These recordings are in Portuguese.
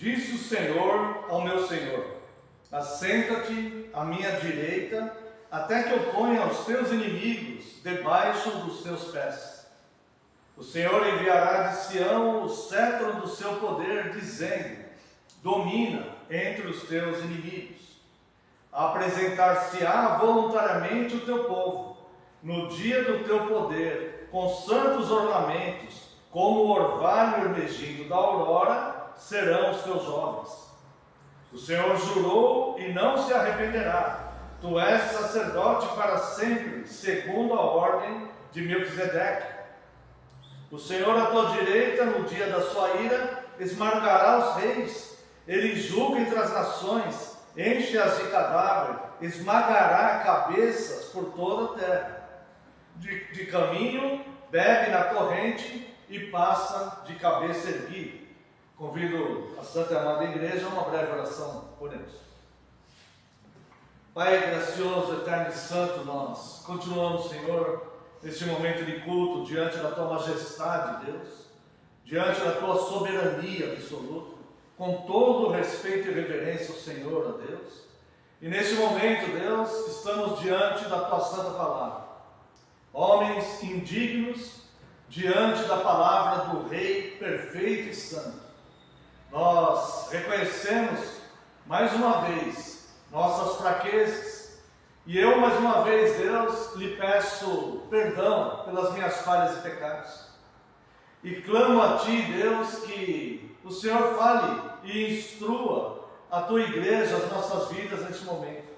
Disse o Senhor ao meu Senhor: assenta-te à minha direita, até que eu ponha os teus inimigos debaixo dos teus pés. O Senhor enviará de Sião o cetro do seu poder, dizendo: domina entre os teus inimigos. Apresentar-se-á voluntariamente o teu povo, no dia do teu poder, com santos ornamentos, como o orvalho emergindo da aurora, serão os teus homens. O Senhor jurou e não se arrependerá. Tu és sacerdote para sempre, segundo a ordem de Melquisedeque. O Senhor à tua direita, no dia da sua ira, esmagará os reis. Ele julga entre as nações, enche-as de cadáver, esmagará cabeças por toda a terra. De caminho, bebe na corrente e passa de cabeça erguida. Convido a Santa e Amada Igreja a uma breve oração por eles. Pai gracioso, eterno e santo, nós continuamos, Senhor, neste momento de culto, diante da Tua majestade, Deus, diante da Tua soberania absoluta, com todo o respeito e reverência ao Senhor, a Deus. E neste momento, Deus, estamos diante da Tua santa palavra. Homens indignos, diante da palavra do Rei perfeito e santo. Nós reconhecemos, mais uma vez, nossas fraquezas. E eu, mais uma vez, Deus, lhe peço perdão pelas minhas falhas e pecados. E clamo a Ti, Deus, que o Senhor fale e instrua a Tua igreja, as nossas vidas neste momento.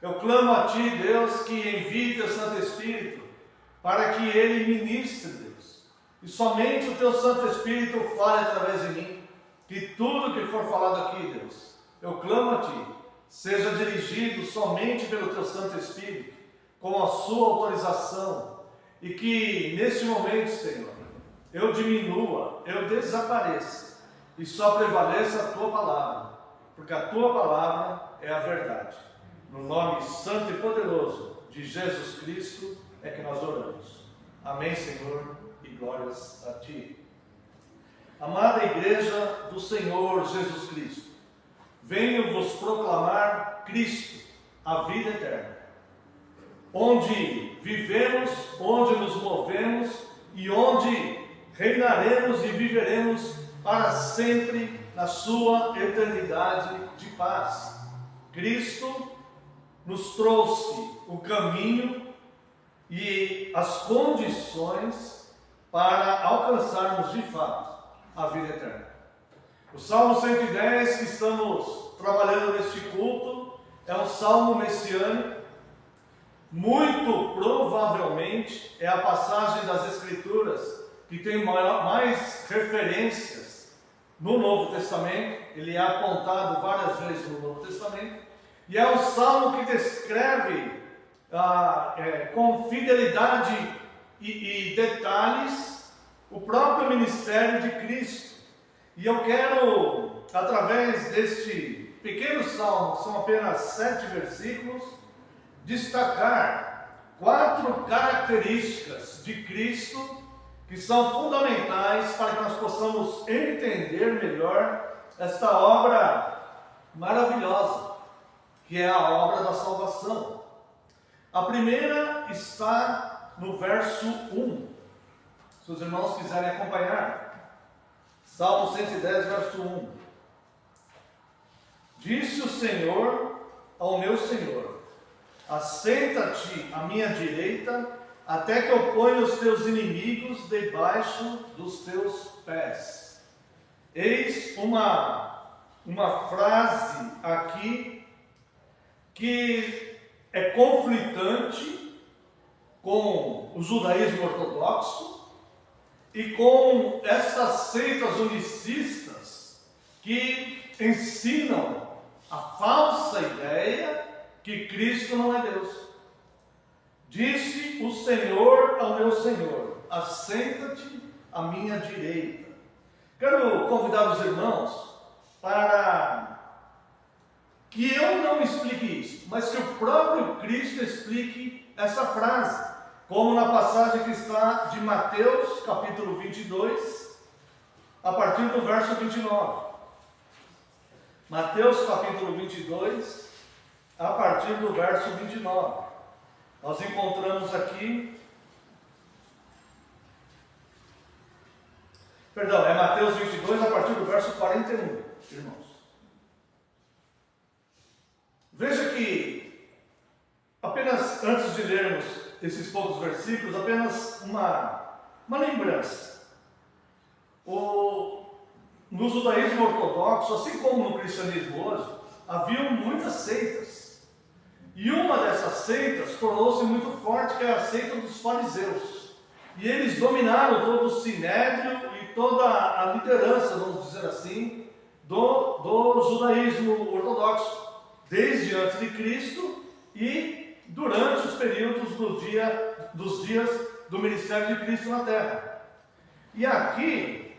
Eu clamo a Ti, Deus, que envie Teu Santo Espírito para que Ele ministre, Deus. E somente o Teu Santo Espírito fale através de mim. Que tudo que for falado aqui, Deus, eu clamo a Ti, seja dirigido somente pelo Teu Santo Espírito, com a Sua autorização. E que neste momento, Senhor, eu diminua, eu desapareça e só prevaleça a Tua palavra, porque a Tua palavra é a verdade. No nome santo e poderoso de Jesus Cristo é que nós oramos. Amém, Senhor, e glórias a Ti. Amada Igreja do Senhor Jesus Cristo, venho vos proclamar Cristo, a vida eterna, onde vivemos, onde nos movemos e onde reinaremos e viveremos para sempre na sua eternidade de paz. Cristo nos trouxe o caminho e as condições para alcançarmos de fato a vida eterna. O Salmo 110 que estamos trabalhando neste culto é um salmo messiânico. Muito provavelmente é a passagem das Escrituras que tem mais referências no Novo Testamento. Ele é apontado várias vezes no Novo Testamento. E é um salmo que descreve com fidelidade e detalhes o próprio ministério de Cristo. E eu quero, através deste pequeno salmo, são apenas 7 versículos, destacar 4 características de Cristo que são fundamentais para que nós possamos entender melhor esta obra maravilhosa, que é a obra da salvação. A primeira está no verso 1. Se os irmãos quiserem acompanhar, Salmo 110, verso 1. Disse o Senhor ao meu Senhor: assenta-te à minha direita, até que eu ponha os teus inimigos debaixo dos teus pés. Eis uma frase aqui que é conflitante com o judaísmo ortodoxo e com essas seitas unicistas que ensinam a falsa ideia que Cristo não é Deus. Disse o Senhor ao meu Senhor: assenta-te à minha direita. Quero convidar os irmãos para que eu não explique isso, mas que o próprio Cristo explique essa frase, como na passagem que está de Mateus, capítulo 22, a partir do verso 29. Mateus capítulo 22, a partir do verso 29. Nós encontramos aqui, perdão, é Mateus 22, a partir do verso 41, irmãos. Veja que, apenas antes de lermos esses poucos versículos, apenas uma lembrança. No judaísmo ortodoxo, assim como no cristianismo hoje, haviam muitas seitas. E uma dessas seitas tornou-se muito forte, que é a seita dos fariseus. E eles dominaram todo o sinédrio e toda a liderança, vamos dizer assim, do judaísmo ortodoxo, desde antes de Cristo e durante os períodos dos dias do ministério de Cristo na Terra. E aqui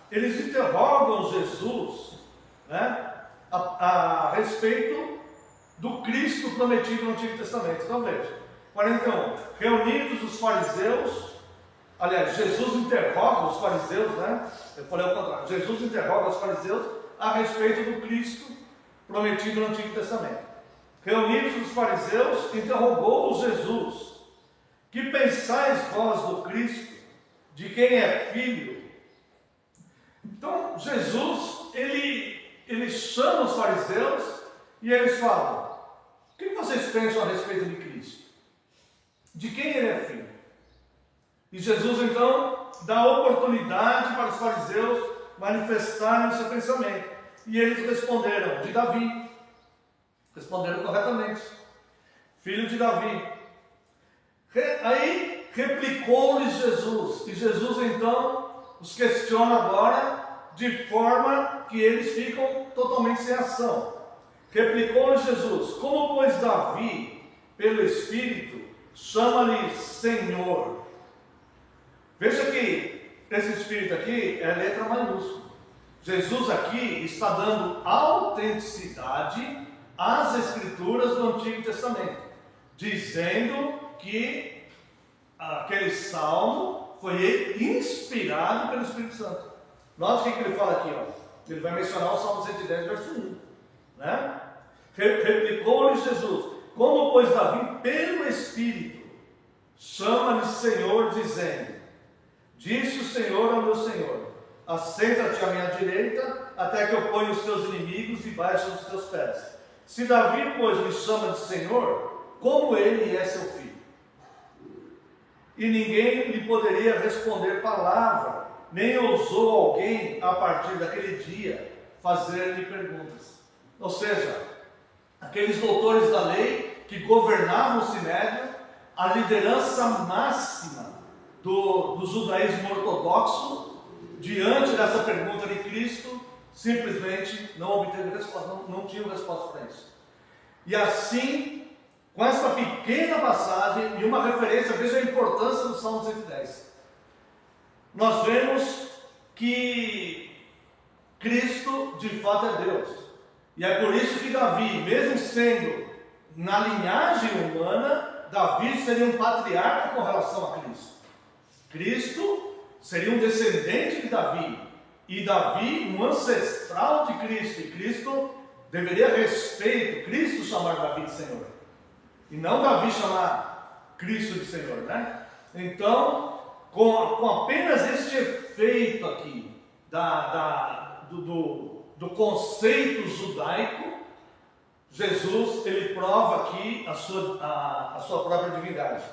eles interrogam Jesus, né, a respeito do Cristo prometido no Antigo Testamento. Então veja, 41, reunidos os fariseus, aliás, Jesus interroga os fariseus, né? Eu falei ao contrário, Jesus interroga os fariseus a respeito do Cristo prometido no Antigo Testamento. Reunidos os fariseus, interrogou Jesus: que pensais vós do Cristo, de quem é filho? Então, Jesus, ele chama os fariseus e eles falam: o que vocês pensam a respeito de Cristo? De quem ele é filho? E Jesus, então, dá oportunidade para os fariseus manifestarem o seu pensamento. E eles responderam: de Davi. Responderam corretamente: filho de Davi. Aí replicou-lhes Jesus. E Jesus, então, os questiona agora de forma que eles ficam totalmente sem ação. Replicou-lhes Jesus: como, pois, Davi, pelo Espírito, chama-lhe Senhor? Veja que esse Espírito aqui é letra maiúscula. Jesus aqui está dando autenticidade às Escrituras do Antigo Testamento, dizendo que aquele salmo foi inspirado pelo Espírito Santo. Note o que ele fala aqui, ó. Ele vai mencionar o Salmo 110, verso 1, né? Replicou-lhe Jesus: como, pois, Davi, pelo Espírito, chama-lhe Senhor, dizendo: disse o Senhor ao meu Senhor: assenta-te à minha direita, até que eu ponha os teus inimigos debaixo dos teus pés. Se Davi, pois, lhe chama de Senhor, como ele é seu filho? E ninguém lhe poderia responder palavra, nem ousou alguém, a partir daquele dia, fazer-lhe perguntas. Ou seja, aqueles doutores da lei que governavam o sinédrio, a liderança máxima do judaísmo ortodoxo, diante dessa pergunta de Cristo, simplesmente não obteve resposta, não tinha resposta para isso. E assim, com essa pequena passagem e uma referência, veja a importância do Salmo 110. Nós vemos que Cristo de fato é Deus. E é por isso que Davi, mesmo sendo na linhagem humana, Davi seria um patriarca com relação a Cristo. Cristo seria um descendente de Davi. E Davi, um ancestral de Cristo. E Cristo deveria respeito, Cristo chamar Davi de Senhor. E não Davi chamar Cristo de Senhor, né? Então, com apenas este efeito aqui do conceito judaico, Jesus, ele prova aqui a sua própria divindade.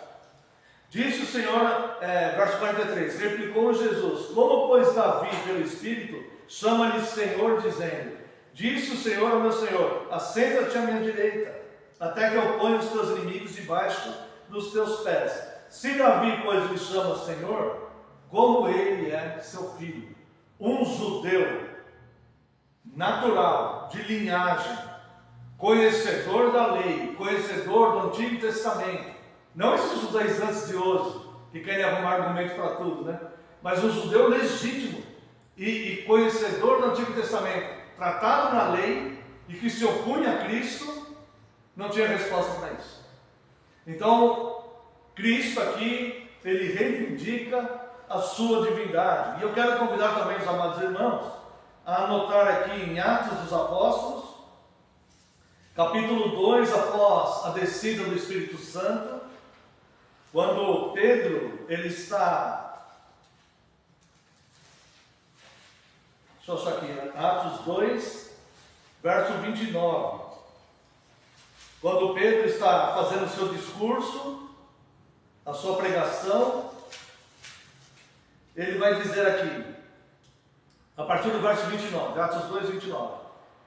Disse o Senhor, verso 43, replicou Jesus: como, pois, Davi, pelo Espírito, chama-lhe Senhor, dizendo: disse o Senhor ao meu Senhor: assenta-te à minha direita, até que eu ponha os teus inimigos debaixo dos teus pés. Se Davi, pois, lhe chama Senhor, como ele é seu filho? Um judeu natural, de linhagem, conhecedor da lei, conhecedor do Antigo Testamento, não esses judaizantes de hoje, que querem arrumar argumentos para tudo, né? Mas um judeu legítimo e conhecedor do Antigo Testamento, tratado na lei e que se opunha a Cristo, não tinha resposta para isso. Então, Cristo aqui, ele reivindica a sua divindade. E eu quero convidar também os amados irmãos a anotar aqui em Atos dos Apóstolos, capítulo 2, após a descida do Espírito Santo, quando Pedro, ele está, deixa eu achar aqui, Atos 2, verso 29, quando Pedro está fazendo o seu discurso, a sua pregação, ele vai dizer aqui, a partir do verso 29, Atos 2, 29,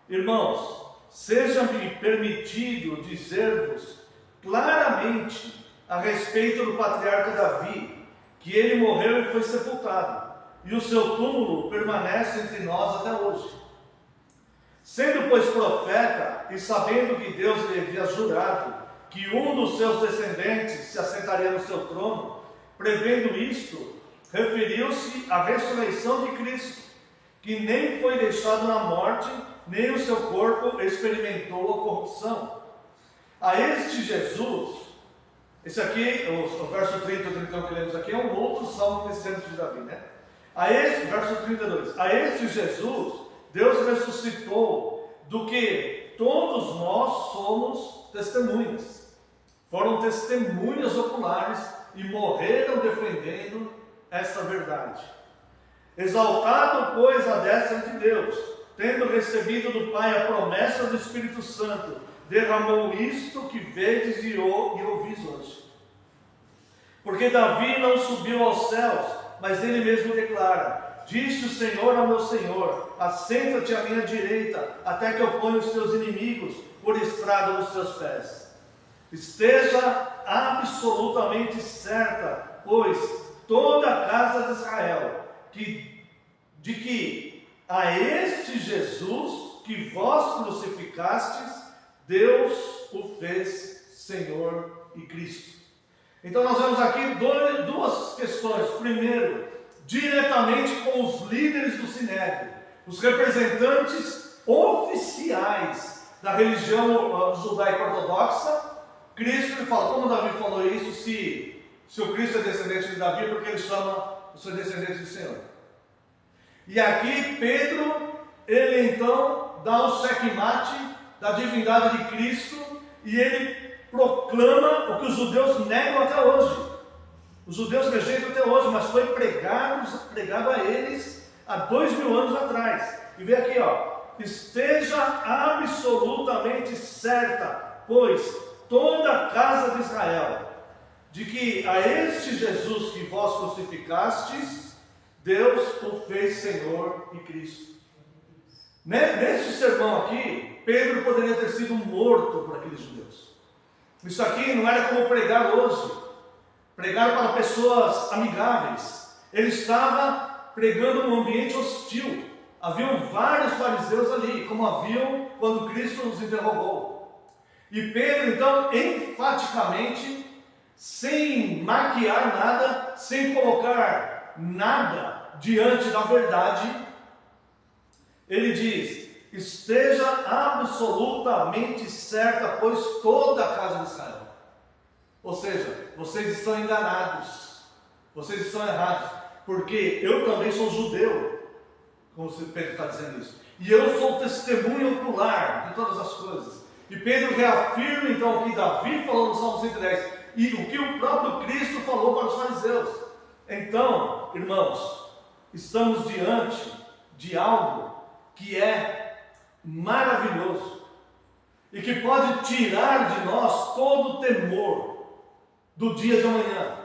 irmãos, seja-me permitido dizer-vos claramente a respeito do patriarca Davi, que ele morreu e foi sepultado, e o seu túmulo permanece entre nós até hoje. Sendo, pois, profeta, e sabendo que Deus lhe havia jurado que um dos seus descendentes se assentaria no seu trono, prevendo isto, referiu-se à ressurreição de Cristo, que nem foi deixado na morte, nem o seu corpo experimentou a corrupção. A este Jesus, esse aqui, o verso 30 e 31 que lemos aqui, é um outro salmo descendente de Davi, né? A este, verso 32, a este Jesus, Deus ressuscitou, do que todos nós somos testemunhas. Foram testemunhas oculares e morreram defendendo esta verdade. Exaltado, pois, a destra de Deus, tendo recebido do Pai a promessa do Espírito Santo, derramou isto que vedes e ouvis hoje. Porque Davi não subiu aos céus, mas ele mesmo declara: disse o Senhor ao meu Senhor, assenta-te à minha direita, até que eu ponha os teus inimigos por estrada dos teus pés. Esteja absolutamente certa, pois, toda a casa de Israel, de que a este Jesus que vós crucificastes, Deus o fez Senhor e Cristo. Então nós vemos aqui duas questões. Primeiro, diretamente com os líderes do Sinédrio, os representantes oficiais da religião judaica ortodoxa. Cristo, ele fala, como Davi falou isso, se o Cristo é descendente de Davi, porque ele chama o seu descendente do Senhor. E aqui Pedro, ele então dá um checkmate da divindade de Cristo, e ele proclama o que os judeus negam até hoje. Os judeus rejeitam até hoje, mas foi pregado a eles há 2000 anos atrás. E vê aqui, esteja absolutamente certa, pois toda a casa de Israel, de que a este Jesus que vós crucificastes, Deus o fez Senhor e Cristo. Neste sermão aqui, Pedro poderia ter sido morto por aqueles judeus. Isso aqui não era como pregar hoje. Pregar para pessoas amigáveis. Ele estava pregando num ambiente hostil. Haviam vários fariseus ali, como haviam quando Cristo os interrogou. E Pedro, então, enfaticamente, sem maquiar nada, sem colocar nada diante da verdade, ele diz: esteja absolutamente certa, pois toda a casa de Israel. Ou seja, vocês estão enganados, vocês estão errados, porque eu também sou judeu, como Pedro está dizendo isso, e eu sou testemunha ocular de todas as coisas. E Pedro reafirma então o que Davi falou no Salmo 110 e o que o próprio Cristo falou para os fariseus. Então, irmãos, estamos diante de algo que é maravilhoso e que pode tirar de nós todo o temor do dia de amanhã,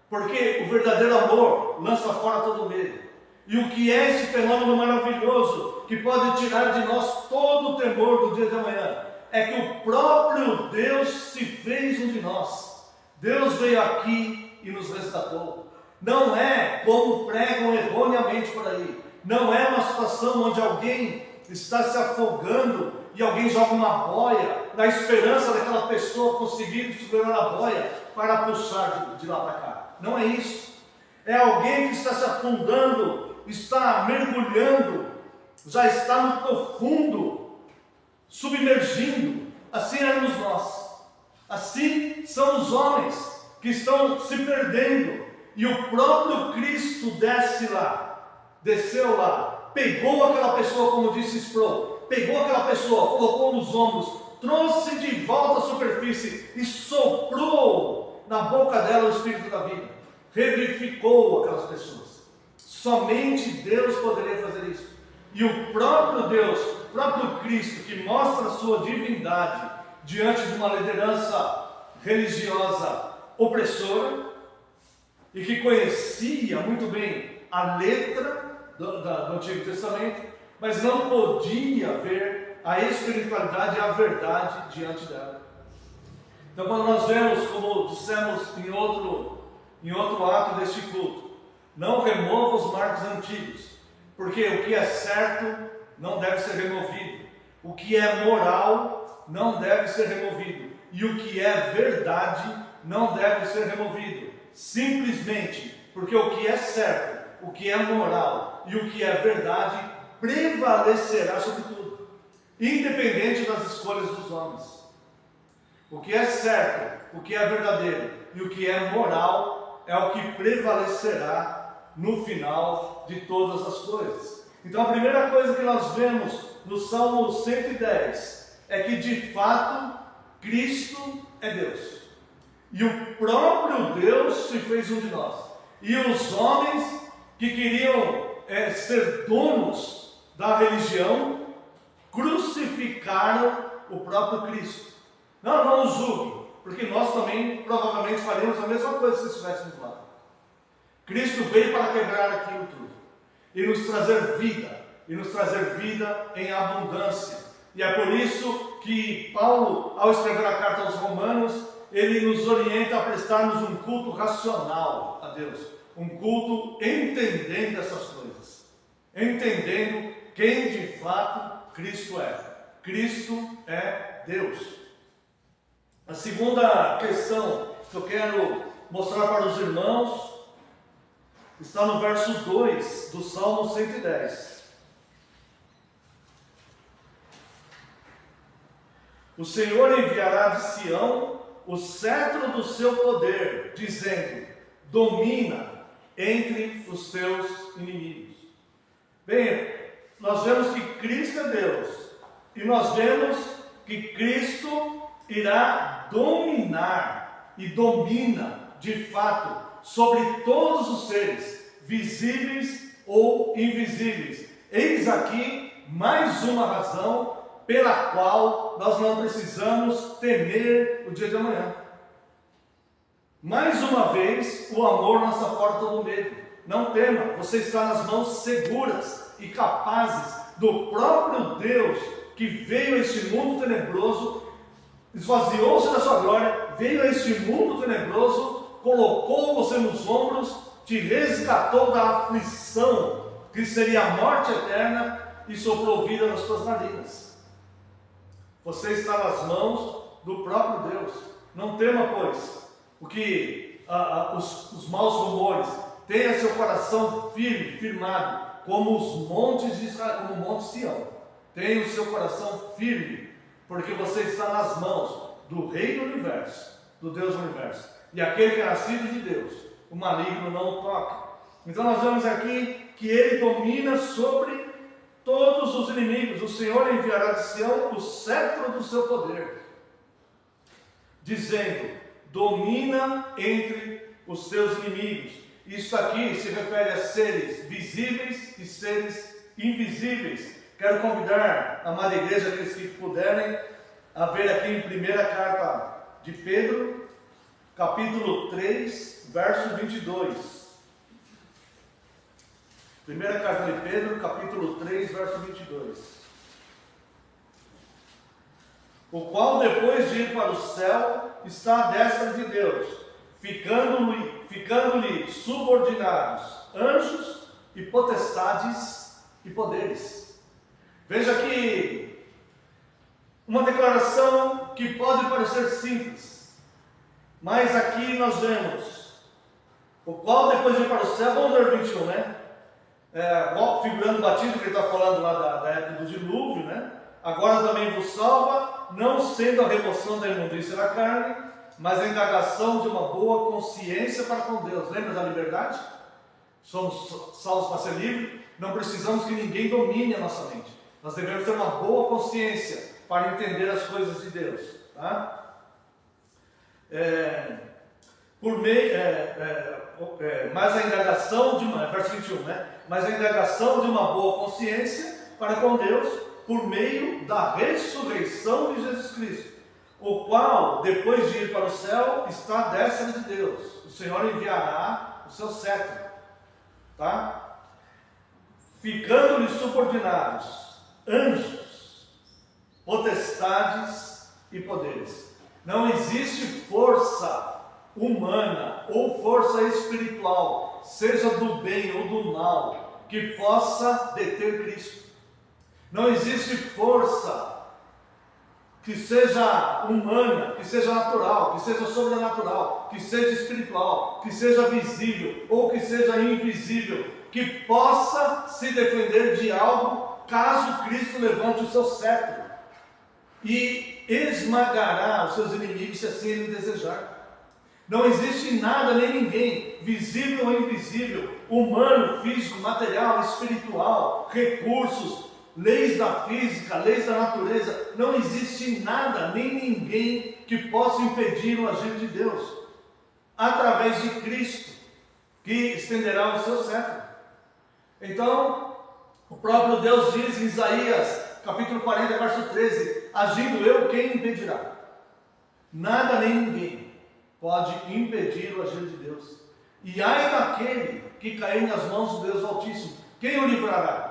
porque o verdadeiro amor lança fora todo medo. E o que é esse fenômeno maravilhoso que pode tirar de nós todo o temor do dia de amanhã? É que o próprio Deus se fez um de nós. Deus veio aqui e nos resgatou. Não é como pregam erroneamente por aí. Não é uma situação onde alguém está se afogando e alguém joga uma boia na esperança daquela pessoa conseguir segurar a boia para puxar de lá para cá. Não é isso. É alguém que está se afundando, está mergulhando, já está no profundo, submergindo. Assim éramos nós. Assim são os homens que estão se perdendo. E o próprio Cristo desceu lá, pegou aquela pessoa, como disse Sproul, pegou aquela pessoa, colocou nos ombros, trouxe de volta à superfície e soprou na boca dela o Espírito da vida, revivificou aquelas pessoas. Somente Deus poderia fazer isso. E o próprio Deus, o próprio Cristo, que mostra a sua divindade diante de uma liderança religiosa opressora e que conhecia muito bem a letra do Antigo Testamento, mas não podia ver a espiritualidade e a verdade diante dela. Então, quando nós vemos, como dissemos em outro ato deste culto, não remova os marcos antigos, porque o que é certo não deve ser removido, o que é moral não deve ser removido, e o que é verdade não deve ser removido, simplesmente porque o que é certo, o que é moral e o que é verdade prevalecerá sobre tudo, independente das escolhas dos homens. O que é certo, o que é verdadeiro e o que é moral é o que prevalecerá no final de todas as coisas. Então a primeira coisa que nós vemos no Salmo 110 é que de fato Cristo é Deus. E o próprio Deus se fez um de nós. E os homens que queriam ser donos da religião crucificaram o próprio Cristo. Não os julgue, porque nós também provavelmente faríamos a mesma coisa se estivéssemos lá. Cristo veio para quebrar aquilo tudo e nos trazer vida em abundância. E é por isso que Paulo, ao escrever a carta aos Romanos, ele nos orienta a prestarmos um culto racional a Deus, um culto entendendo essas coisas, entendendo quem de fato Cristo é. Cristo é Deus. A segunda questão que eu quero mostrar para os irmãos está no verso 2 do Salmo 110. O Senhor enviará de Sião o cetro do seu poder, dizendo: domina entre os teus inimigos. Bem, nós vemos que Cristo é Deus, e nós vemos que Cristo irá dominar, e domina de fato, sobre todos os seres, visíveis ou invisíveis. Eis aqui mais uma razão pela qual nós não precisamos temer o dia de amanhã. Mais uma vez, o amor lança fora todo medo. Não tema, você está nas mãos seguras e capazes do próprio Deus, que veio a este mundo tenebroso, esvaziou-se da sua glória, veio a este mundo tenebroso, colocou você nos ombros, te resgatou da aflição, que seria a morte eterna, e soprou vida nas suas narinas. Você está nas mãos do próprio Deus. Não tema, pois, o que os maus rumores. Tenha seu coração firme, firmado, como os montes de Israel, como o monte Sião. Tenha o seu coração firme, porque você está nas mãos do Rei do Universo, do Deus do Universo. E aquele que é nascido de Deus, o maligno não o toca. Então nós vemos aqui que ele domina sobre todos os inimigos. O Senhor enviará de Sião o cetro do seu poder, dizendo: domina entre os teus inimigos. Isso aqui se refere a seres visíveis e seres invisíveis. Quero convidar a amada igreja, aqueles que puderem, a ver aqui em primeira carta de Pedro, capítulo 3, verso 22. Primeira carta de Pedro, capítulo 3, verso 22. O qual, depois de ir para o céu, está à destra de Deus, ficando-lhe subordinados anjos e potestades e poderes. Veja aqui uma declaração que pode parecer simples, mas aqui nós vemos: o qual, depois de ir para o céu, vamos ver 21, né? Figurando o batismo que ele está falando lá da época do dilúvio, né? Agora também vos salva, não sendo a remoção da imundícia da carne, mas a indagação de uma boa consciência para com Deus. Lembra da liberdade? somos salvos para ser livres, não precisamos que ninguém domine a nossa mente. Nós devemos ter uma boa consciência para entender as coisas de Deus. Tá? Mas a indagação de uma, verso 21, né? Mas a indagação de uma boa consciência para com Deus, por meio da ressurreição de Jesus Cristo, o qual, depois de ir para o céu, está à destra de Deus. O Senhor enviará o seu cetro, tá? Ficando-lhe subordinados anjos, potestades e poderes. Não existe força humana ou força espiritual, seja do bem ou do mal, que possa deter Cristo. Não existe força que seja humana, que seja natural, que seja sobrenatural, que seja espiritual, que seja visível ou que seja invisível, que possa se defender de algo caso Cristo levante o seu cetro e esmagará os seus inimigos se assim ele desejar. Não existe nada nem ninguém, visível ou invisível, humano, físico, material, espiritual, recursos, leis da física, leis da natureza, não existe nada nem ninguém que possa impedir o agir de Deus, através de Cristo, que estenderá o seu cetro. Então, o próprio Deus diz em Isaías, capítulo 40, verso 13, agindo eu, quem impedirá? Nada nem ninguém pode impedir o agir de Deus. E ai daquele que cair nas mãos do Deus Altíssimo, quem o livrará?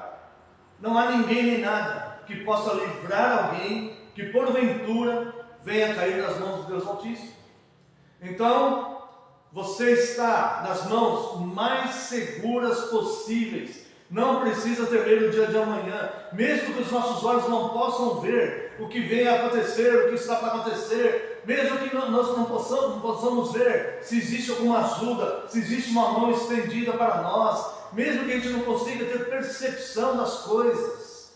Não há ninguém nem nada que possa livrar alguém que porventura venha cair nas mãos do Deus Altíssimo. Então, você está nas mãos mais seguras possíveis. Não precisa temer o dia de amanhã, mesmo que os nossos olhos não possam ver o que vem a acontecer, o que está para acontecer, mesmo que nós não possamos ver se existe alguma ajuda, se existe uma mão estendida para nós, mesmo que a gente não consiga ter percepção das coisas,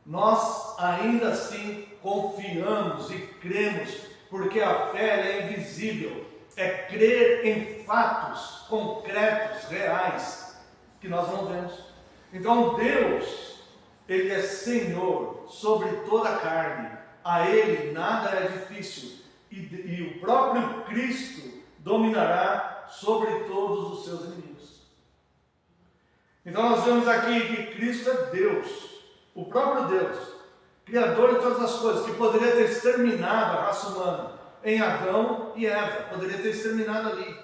nós ainda assim confiamos e cremos, porque a fé é invisível, é crer em fatos concretos, reais, que nós não vemos. Então Deus, Ele é Senhor sobre toda a carne, a Ele nada é difícil, e o próprio Cristo dominará sobre todos os seus inimigos. Então nós vemos aqui que Cristo é Deus, o próprio Deus, Criador de todas as coisas, que poderia ter exterminado a raça humana em Adão e Eva, poderia ter exterminado ali,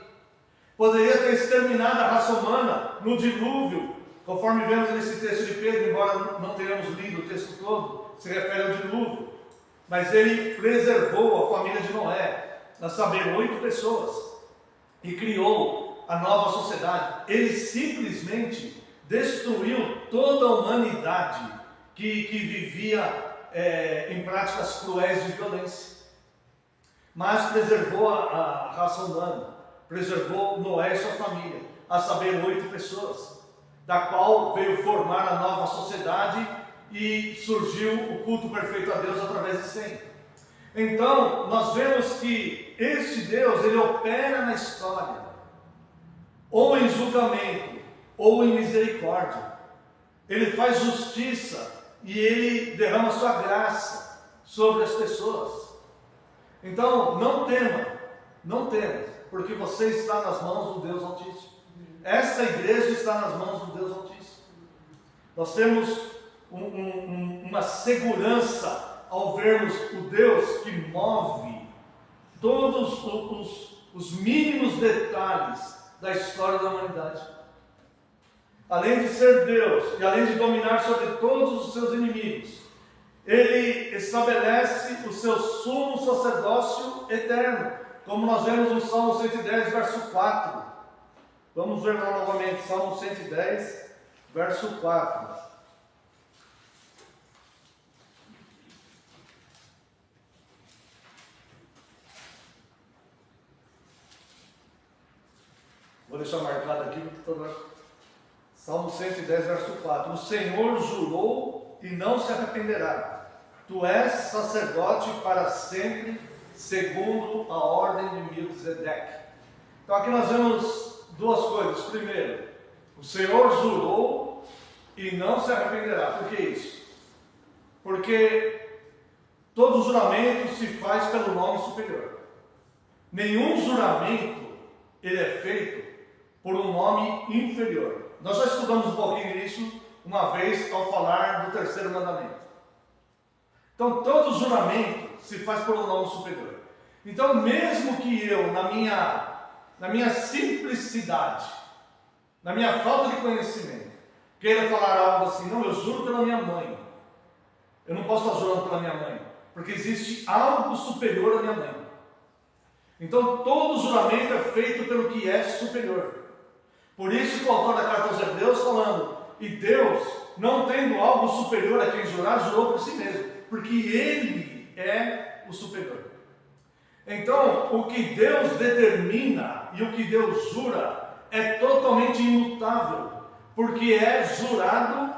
poderia ter exterminado a raça humana no dilúvio, conforme vemos nesse texto de Pedro, embora não tenhamos lido o texto todo, se refere ao dilúvio, mas ele preservou a família de Noé, a saber, 8 pessoas, e criou a nova sociedade. Ele simplesmente destruiu toda a humanidade que vivia em práticas cruéis de violência, mas preservou a raça humana, preservou Noé e sua família, a saber, 8 pessoas, da qual veio formar a nova sociedade e surgiu o culto perfeito a Deus através de Sem. Então, nós vemos que este Deus, Ele opera na história, ou em julgamento, ou em misericórdia. Ele faz justiça e Ele derrama sua graça sobre as pessoas. Então, não tema, porque você está nas mãos do Deus Altíssimo. Esta igreja está nas mãos do Deus Altíssimo. Nós temos uma segurança ao vermos o Deus que move todos os mínimos detalhes da história da humanidade. Além de ser Deus e além de dominar sobre todos os seus inimigos, Ele estabelece o seu sumo sacerdócio eterno, como nós vemos no Salmo 110, verso 4. Vamos ver lá novamente, Salmo 110, verso 4. Vou deixar marcado aqui, Salmo 110, verso 4. O Senhor jurou e não se arrependerá. Tu és sacerdote para sempre, segundo a ordem de Melquisedeque. Então aqui nós vemos duas coisas. Primeiro, O Senhor jurou e não se arrependerá. Por que isso? Porque todo juramento se faz pelo nome superior. Nenhum juramento ele é feito por um nome inferior. Nós já estudamos um pouquinho isso uma vez ao falar do terceiro mandamento. Então todo juramento se faz por um nome superior. Então mesmo que eu, na minha simplicidade, na minha falta de conhecimento, queira falar algo assim, não, eu juro pela minha mãe. Eu não posso estar jurando pela minha mãe, porque existe algo superior à minha mãe. Então todo juramento é feito pelo que é superior. Por isso que o autor da carta aos Hebreus falando, e Deus, não tendo algo superior a quem jurar, jurou por si mesmo, porque Ele é o superior. Então, o que Deus determina e o que Deus jura é totalmente imutável, porque é jurado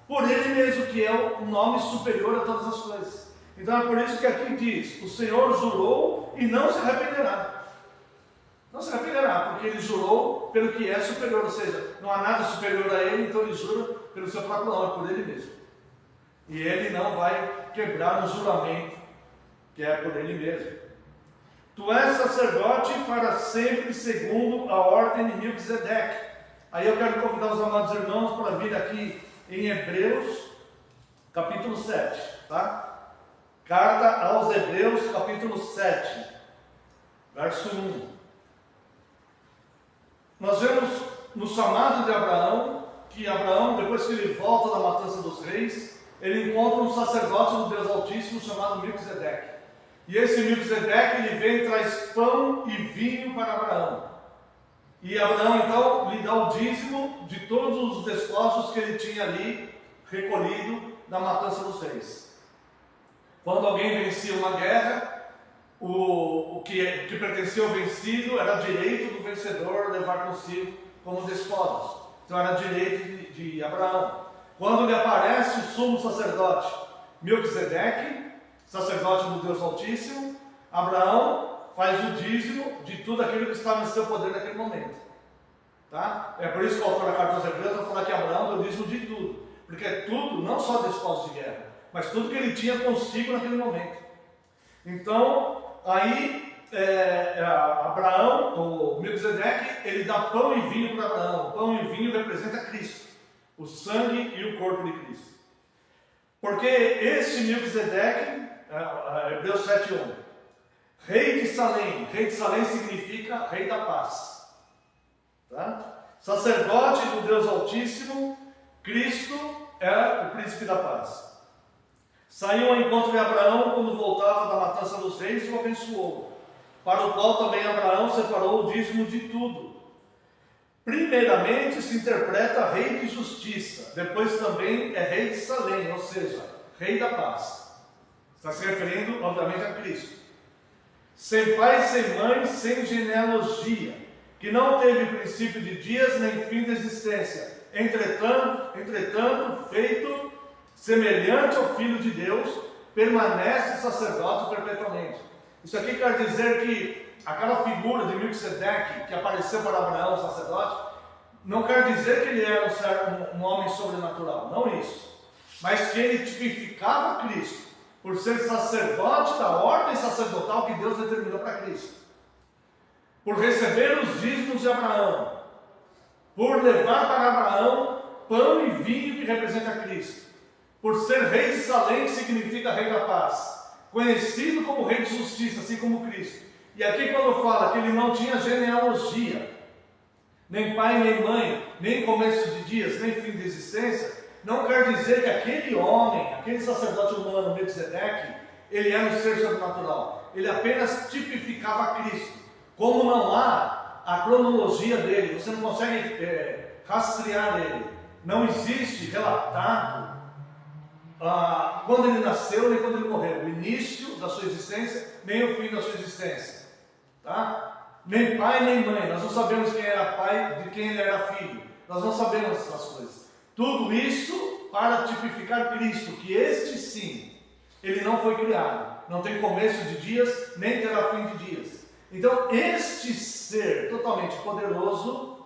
por Ele mesmo, que é o nome superior a todas as coisas. Então é por isso que aqui diz, o Senhor jurou e não se arrependerá. Não se arrependerá, porque Ele jurou pelo que é superior, ou seja, não há nada superior a Ele, então Ele jura pelo seu próprio nome, por Ele mesmo. E Ele não vai quebrar o juramento, que é por Ele mesmo. Tu és sacerdote para sempre, segundo a ordem de Melquisedeque. Aí eu quero convidar os amados irmãos para vir aqui em Hebreus, capítulo 7, tá? Carta aos Hebreus, capítulo 7, verso 1. Nós vemos no chamado de Abraão, que Abraão, depois que ele volta da matança dos reis, ele encontra um sacerdote do Deus Altíssimo chamado Melquisedeque. E esse Melquisedeque, ele vem e traz pão e vinho para Abraão. E Abraão, então, lhe dá o dízimo de todos os despojos que ele tinha ali recolhido na matança dos reis. Quando alguém vencia uma guerra, o que pertencia ao vencido era direito do vencedor levar consigo como despojos. Então era direito de Abraão. Quando lhe aparece o sumo sacerdote Melquisedeque, sacerdote do Deus Altíssimo, Abraão faz o dízimo de tudo aquilo que estava em seu poder naquele momento. Tá? É por isso que o autor da carta aos Hebreus vai falar que Abraão deu dízimo de tudo. Porque é tudo, não só despojos de guerra, mas tudo que ele tinha consigo naquele momento. Então, aí Abraão, o Melquisedeque, ele dá pão e vinho para Abraão. O pão e vinho representa Cristo, o sangue e o corpo de Cristo. Porque este Melquisedeque, Hebreus 7:1, rei de Salém significa rei da paz. Tá? Sacerdote do Deus Altíssimo, Cristo é o príncipe da paz. Saiu ao encontro de Abraão quando voltava da matança dos reis e o abençoou, para o qual também Abraão separou o dízimo de tudo. Primeiramente se interpreta rei de justiça, depois também é rei de Salém, ou seja, rei da paz. Está se referindo, obviamente, a Cristo. Sem pai, sem mãe, sem genealogia, que não teve princípio de dias nem fim de existência, entretanto, feito semelhante ao Filho de Deus, permanece sacerdote perpetuamente. Isso aqui quer dizer que aquela figura de Melquisedeque que apareceu para Abraão, o sacerdote, não quer dizer que ele era um homem sobrenatural, não isso, mas que ele tipificava Cristo, por ser sacerdote da ordem sacerdotal que Deus determinou para Cristo, por receber os dízimos de Abraão, por levar para Abraão pão e vinho que representa Cristo, por ser rei de Salém, que significa rei da paz, conhecido como rei de justiça, assim como Cristo. E aqui quando fala que ele não tinha genealogia, nem pai nem mãe, nem começo de dias, nem fim de existência, não quer dizer que aquele homem, aquele sacerdote humano, Melquisedeque, ele era um ser sobrenatural. Ele apenas tipificava Cristo. Como não há a cronologia dele, você não consegue rastrear ele. Não existe relatado quando ele nasceu nem quando ele morreu, o início da sua existência, nem o fim da sua existência, tá? Nem pai nem mãe, nós não sabemos quem era pai, de quem ele era filho, nós não sabemos essas coisas. Tudo isso para tipificar Cristo, que este sim, ele não foi criado, não tem começo de dias, nem terá fim de dias. Então este ser totalmente poderoso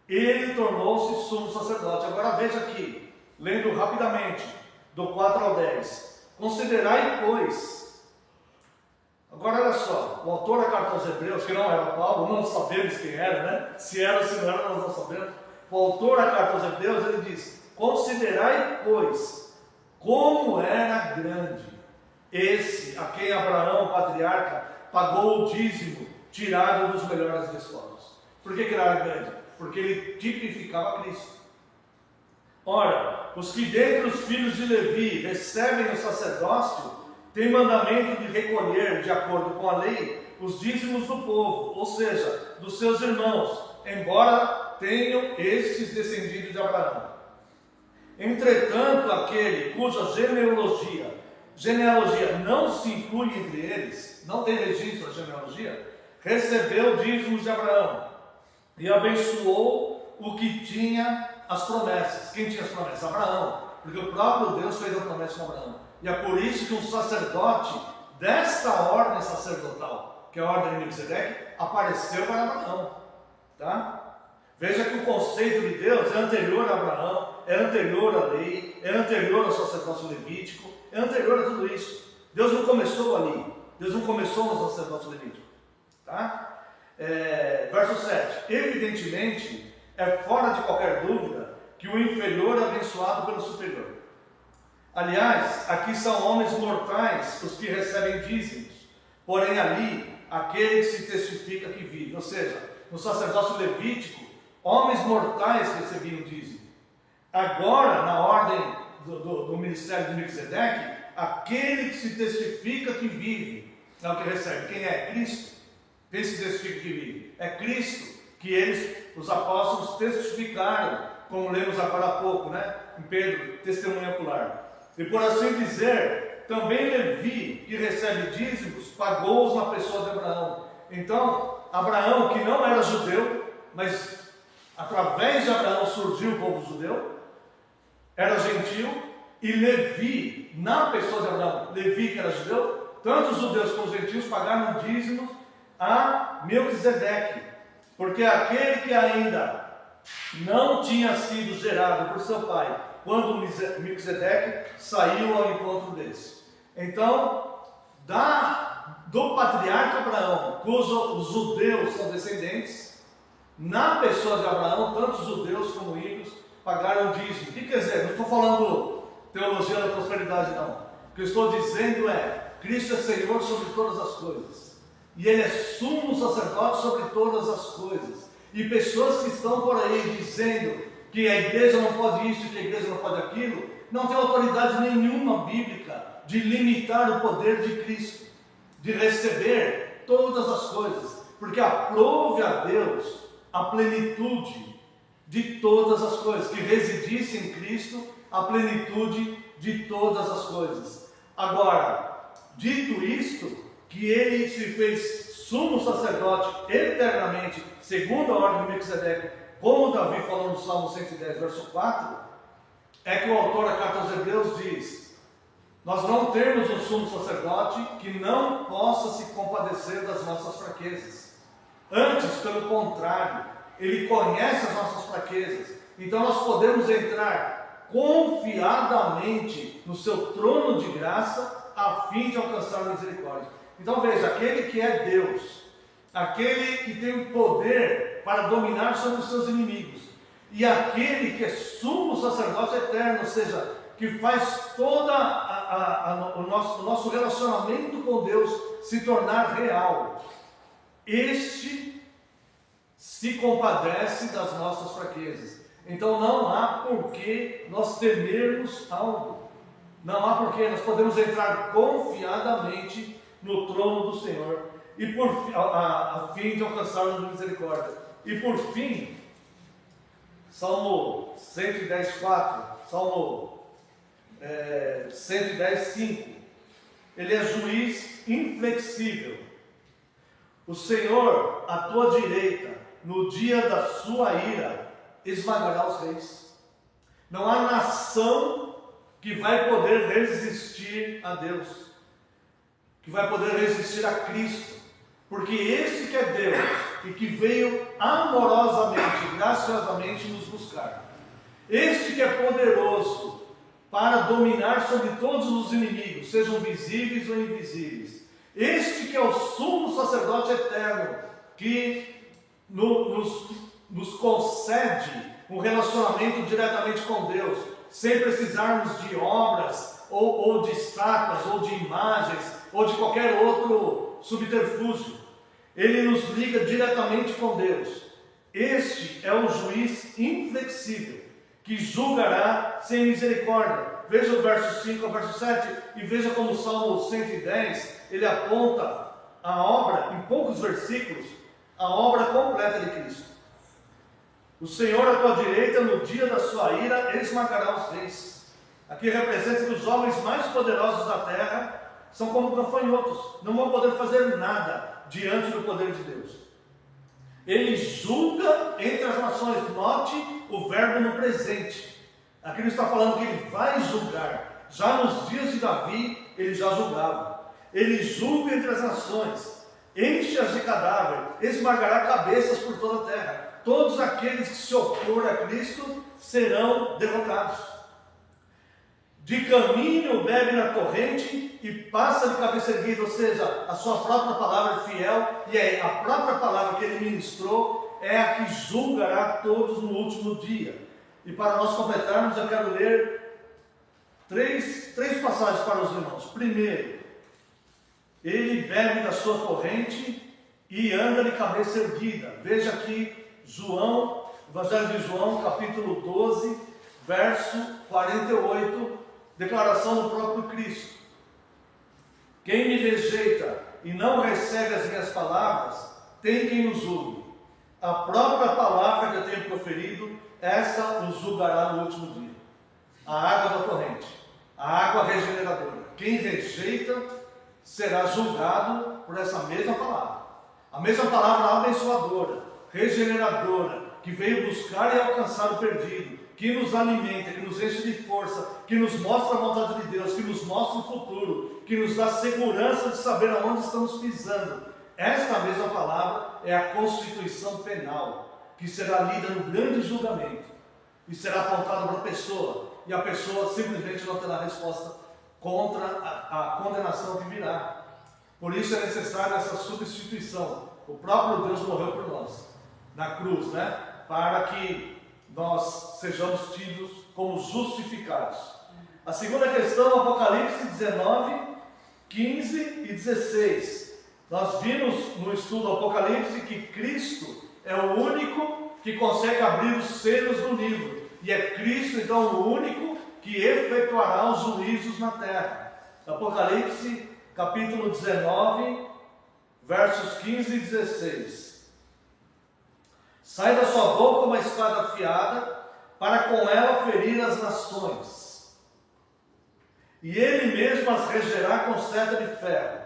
ele tornou-se sumo sacerdote. Agora veja aqui, lendo rapidamente, do 4 ao 10. Considerai, pois. Agora olha só, o autor da carta aos Hebreus, que não era Paulo, não sabemos quem era, né? Se era ou se não era, nós não sabemos. O autor da carta aos Hebreus, ele diz: considerai, pois, como era grande esse a quem Abraão, o patriarca, pagou o dízimo tirado dos melhores despojos. Por que era grande? Porque ele tipificava Cristo. Ora, os que dentre os filhos de Levi recebem o sacerdócio, têm mandamento de recolher, de acordo com a lei, os dízimos do povo, ou seja, dos seus irmãos, embora tenham estes descendidos de Abraão. Entretanto, aquele cuja genealogia não se inclui entre eles, não tem registro da genealogia, recebeu dízimos de Abraão e abençoou o que tinha as promessas. Quem tinha as promessas? Abraão, porque o próprio Deus fez a promessa com Abraão. E é por isso que um sacerdote desta ordem sacerdotal, que é a ordem de Melquisedeque, apareceu para Abraão. Tá? Veja que o conceito de Deus é anterior a Abraão, é anterior à lei, é anterior ao sacerdócio levítico, é anterior a tudo isso. Deus não começou ali, Deus não começou no sacerdócio levítico. Tá? Verso 7. Evidentemente, é fora de qualquer dúvida que o inferior é abençoado pelo superior. Aliás, aqui são homens mortais os que recebem dízimos, porém ali, aquele que se testifica que vive. Ou seja, no sacerdócio levítico, homens mortais recebiam dízimo. Agora, na ordem do ministério de Melquisedeque, aquele que se testifica que vive é o que recebe. Quem é? Cristo. Quem se testifica que vive? É Cristo, que eles, os apóstolos, testificaram, como lemos agora há pouco, né? Em Pedro, testemunha ocular. E por assim dizer, também Levi, que recebe dízimos, pagou-os na pessoa de Abraão. Então, Abraão, que não era judeu, mas através de Abraão surgiu o povo judeu, era gentil, e Levi, na pessoa de Abraão, Levi que era judeu, tanto os judeus como os gentios pagaram dízimos a Melquisedeque, porque aquele que ainda não tinha sido gerado por seu pai, quando Melquisedeque saiu ao encontro deles. Então, do patriarca Abraão, cujos judeus são descendentes, na pessoa de Abraão, tanto os judeus como ímpios pagaram dízimo. O que quer dizer? Não estou falando teologia da prosperidade, não. O que eu estou dizendo é: Cristo é Senhor sobre todas as coisas, e Ele é sumo sacerdote sobre todas as coisas. E pessoas que estão por aí dizendo que a igreja não pode isso, que a igreja não pode aquilo, não tem autoridade nenhuma bíblica de limitar o poder de Cristo, de receber todas as coisas, porque aprove a Deus a plenitude de todas as coisas, que residisse em Cristo a plenitude de todas as coisas. Agora, dito isto, que Ele se fez sumo sacerdote eternamente, segundo a ordem de Melquisedeque, como Davi falou no Salmo 110, verso 4, é que o autor da carta aos Hebreus diz: nós não temos um sumo sacerdote que não possa se compadecer das nossas fraquezas. Antes, pelo contrário, ele conhece as nossas fraquezas. Então nós podemos entrar confiadamente no seu trono de graça, a fim de alcançar a misericórdia. Então veja, aquele que é Deus, aquele que tem o poder para dominar sobre os seus inimigos, e aquele que é sumo sacerdote eterno, ou seja, que faz todo o nosso relacionamento com Deus se tornar real, este se compadece das nossas fraquezas. Então não há por que nós temermos algo, não há por que nós podemos entrar confiadamente no trono do Senhor, e a fim de alcançarmos misericórdia. E por fim, Salmo 110:4, Salmo 110:5, ele é juiz inflexível. O Senhor, à tua direita, no dia da sua ira, esmagará os reis. Não há nação que vai poder resistir a Deus, que vai poder resistir a Cristo. Porque este que é Deus e que veio amorosamente, graciosamente nos buscar, este que é poderoso para dominar sobre todos os inimigos, sejam visíveis ou invisíveis, este que é o sumo sacerdote eterno, que nos concede um relacionamento diretamente com Deus, sem precisarmos de obras, ou de estátuas, ou de imagens, ou de qualquer outro subterfúgio. Ele nos liga diretamente com Deus. Este é o juiz inflexível, que julgará sem misericórdia. Veja o verso 5 ao verso 7, e veja como o Salmo 110, ele aponta a obra, em poucos versículos, a obra completa de Cristo. O Senhor à tua direita, no dia da sua ira, esmagará os reis. Aqui representa que os homens mais poderosos da terra são como gafanhotos, não vão poder fazer nada diante do poder de Deus. Ele julga entre as nações. Note o verbo no presente. Aqui ele está falando que ele vai julgar. Já nos dias de Davi, ele já julgava. Ele julga entre as nações, enche-as de cadáver, esmagará cabeças por toda a terra. Todos aqueles que se opõem a Cristo serão derrotados. De caminho bebe na torrente e passa de cabeça erguida, ou seja, a sua própria palavra é fiel, e é a própria palavra que ele ministrou é a que julgará todos no último dia. E para nós completarmos, eu quero ler três passagens para os irmãos. Primeiro, ele bebe da sua torrente e anda de cabeça erguida. Veja aqui João, Evangelho de João, capítulo 12, verso 48, declaração do próprio Cristo. Quem me rejeita e não recebe as minhas palavras, tem quem o julgue. A própria palavra que eu tenho proferido, essa os julgará no último dia. A água da torrente, a água regeneradora. Quem rejeita será julgado por essa mesma palavra. A mesma palavra abençoadora, regeneradora, que veio buscar e alcançar o perdido, que nos alimenta, que nos enche de força, que nos mostra a vontade de Deus, que nos mostra o futuro, que nos dá segurança de saber aonde estamos pisando. Esta mesma palavra é a constituição penal, que será lida no grande julgamento e será apontada para a pessoa, e a pessoa simplesmente não terá resposta contra a condenação que virá. Por isso é necessária essa substituição. O próprio Deus morreu por nós na cruz, para que nós sejamos tidos como justificados. A segunda questão, Apocalipse 19, 15 e 16. Nós vimos no estudo do Apocalipse que Cristo é o único que consegue abrir os selos do livro. E é Cristo, então, o único que efetuará os juízos na terra. Apocalipse, capítulo 19, versos 15 e 16. Sai da sua boca uma espada afiada, para com ela ferir as nações. E ele mesmo as regerá com seta de ferro,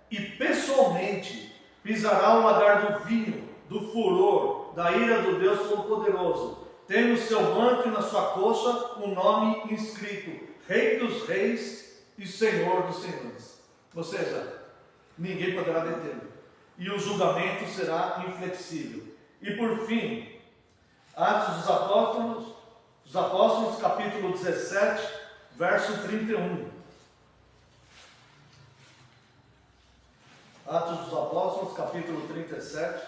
e pessoalmente pisará o lagar do vinho, do furor, da ira do Deus Todo-Poderoso, tendo no seu manto e na sua coxa um nome inscrito: Rei dos Reis e Senhor dos Senhores. Ou seja, ninguém poderá detê-lo, e o julgamento será inflexível. E por fim, Atos dos Apóstolos, capítulo 17, verso 31. Atos dos Apóstolos, capítulo 37,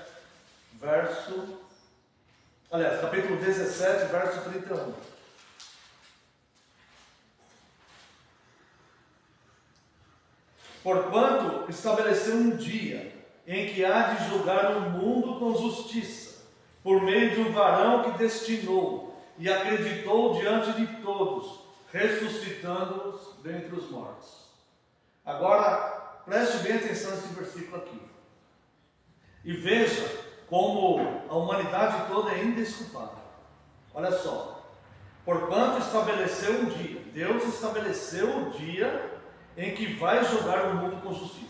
capítulo 17, verso 31. Porquanto estabeleceu um dia em que há de julgar o mundo com justiça, por meio de um varão que destinou e acreditou diante de todos, ressuscitando-os dentre os mortos. Agora, preste bem atenção nesse versículo aqui. E veja como a humanidade toda é indesculpável. Olha só. Porquanto estabeleceu um dia, Deus estabeleceu o dia em que vai julgar o mundo com justiça.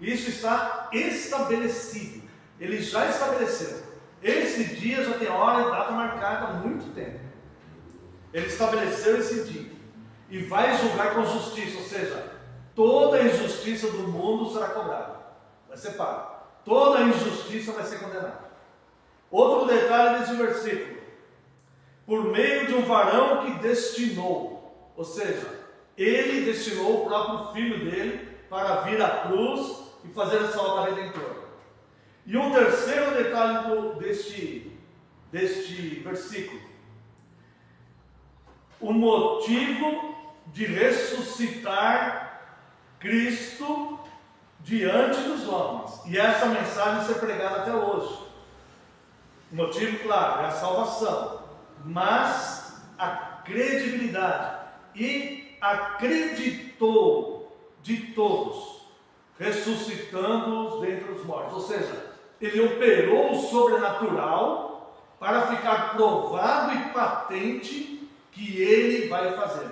Isso está estabelecido. Ele já estabeleceu. Esse dia já tem hora e data marcada há muito tempo. Ele estabeleceu esse dia. E vai julgar com justiça. Ou seja, toda a injustiça do mundo será cobrada. Vai ser pago. toda injustiça vai ser condenada. Outro detalhe desse versículo: por meio de um varão que destinou, ou seja, ele destinou o próprio filho dele para vir à cruz e fazer essa obra redentora. E um terceiro detalhe deste versículo: o motivo de ressuscitar Cristo diante dos homens, e essa mensagem ser pregada até hoje. O motivo, claro, é a salvação, mas a credibilidade, e acreditou de todos, ressuscitando-os dentre os mortos. Ou seja, ele operou o sobrenatural para ficar provado e patente que ele vai fazer.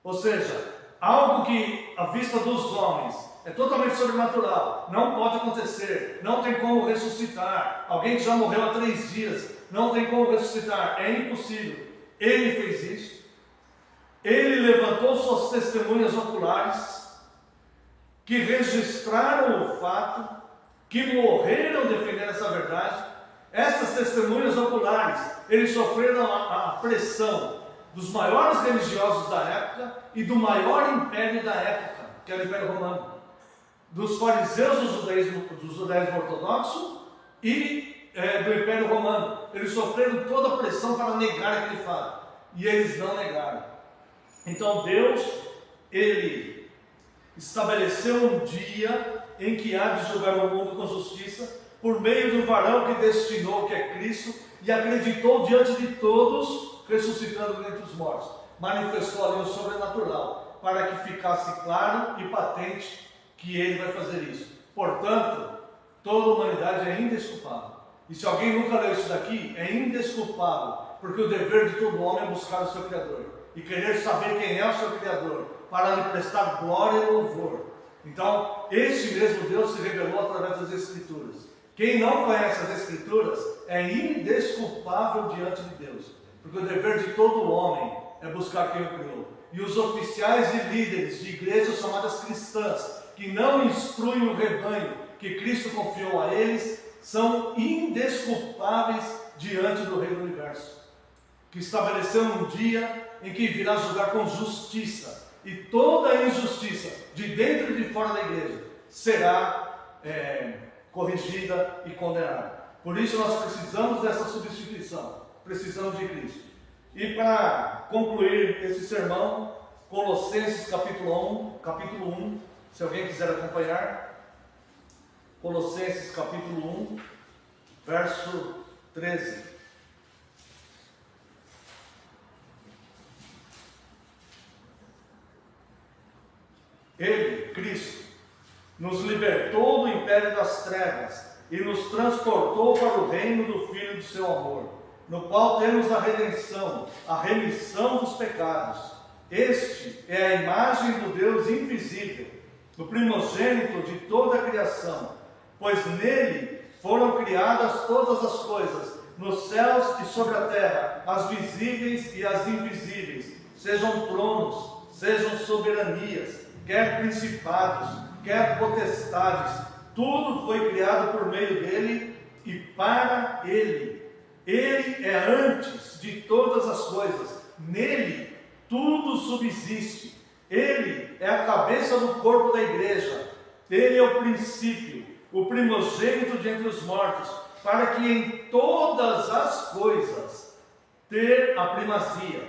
Ou seja, algo que à vista dos homens é totalmente sobrenatural, não pode acontecer, não tem como ressuscitar. Alguém que já morreu há 3 dias, não tem como ressuscitar, é impossível. Ele fez isso. Ele levantou suas testemunhas oculares, que registraram o fato, que morreram defendendo essa verdade. Essas testemunhas oculares, eles sofreram a pressão dos maiores religiosos da época e do maior império da época, que era o Império Romano, dos fariseus do judaísmo ortodoxo e do Império Romano. Eles sofreram toda a pressão para negar aquele fato, e eles não negaram. Então Deus, ele estabeleceu um dia em que há de julgar o mundo com justiça, por meio do varão que destinou, que é Cristo, e acreditou diante de todos, ressuscitando dentre os mortos. Manifestou ali o sobrenatural, para que ficasse claro e patente que ele vai fazer isso. Portanto, toda a humanidade é indesculpável. E se alguém nunca leu isso daqui, é indesculpável, porque o dever de todo homem é buscar o seu Criador e querer saber quem é o seu Criador, para lhe prestar glória e louvor. Então, este mesmo Deus se revelou através das Escrituras. Quem não conhece as Escrituras é indesculpável diante de Deus, porque o dever de todo homem é buscar quem o criou. E os oficiais e líderes de igrejas chamadas cristãs, que não instruem o rebanho que Cristo confiou a eles, são indesculpáveis diante do Rei do Universo, que estabeleceu um dia em que virá julgar com justiça, e toda a injustiça de dentro e de fora da igreja será corrigida e condenada. Por isso nós precisamos dessa substituição, precisamos de Cristo. E para concluir esse sermão, Colossenses capítulo 1, se alguém quiser acompanhar, Colossenses capítulo 1, verso 13. Ele, Cristo, nos libertou do império das trevas e nos transportou para o reino do Filho do seu amor, no qual temos a redenção, a remissão dos pecados. Este é a imagem do Deus invisível, o primogênito de toda a criação, pois nele foram criadas todas as coisas, nos céus e sobre a terra, as visíveis e as invisíveis, sejam tronos, sejam soberanias, quer principados, quer potestades, tudo foi criado por meio dele e para ele. Ele é antes de todas as coisas, nele tudo subsiste. Ele é a cabeça do corpo da igreja, ele é o princípio, o primogênito de entre os mortos, para que em todas as coisas ter a primazia.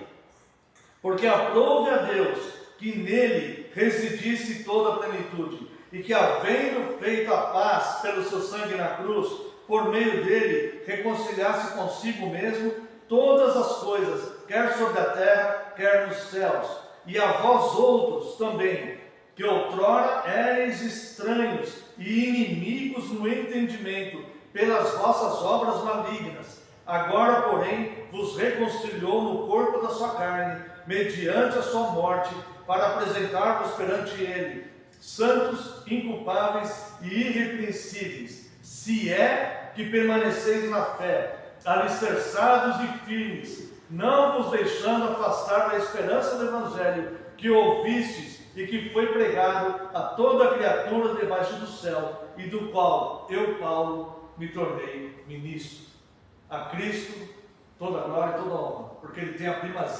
Porque aprove a Deus que nele residisse toda a plenitude, e que, havendo feito a paz pelo seu sangue na cruz, por meio dele reconciliasse consigo mesmo todas as coisas, quer sobre a terra, quer nos céus. E a vós outros também, que outrora éreis estranhos e inimigos no entendimento, pelas vossas obras malignas, agora, porém, vos reconciliou no corpo da sua carne, mediante a sua morte, para apresentar-vos perante ele, santos, inculpáveis e irrepreensíveis, se é que permaneceis na fé, alicerçados e firmes, não vos deixando afastar da esperança do Evangelho que ouvistes e que foi pregado a toda criatura debaixo do céu, e do qual eu, Paulo, me tornei ministro. A Cristo toda glória e toda honra, porque Ele tem a primazia.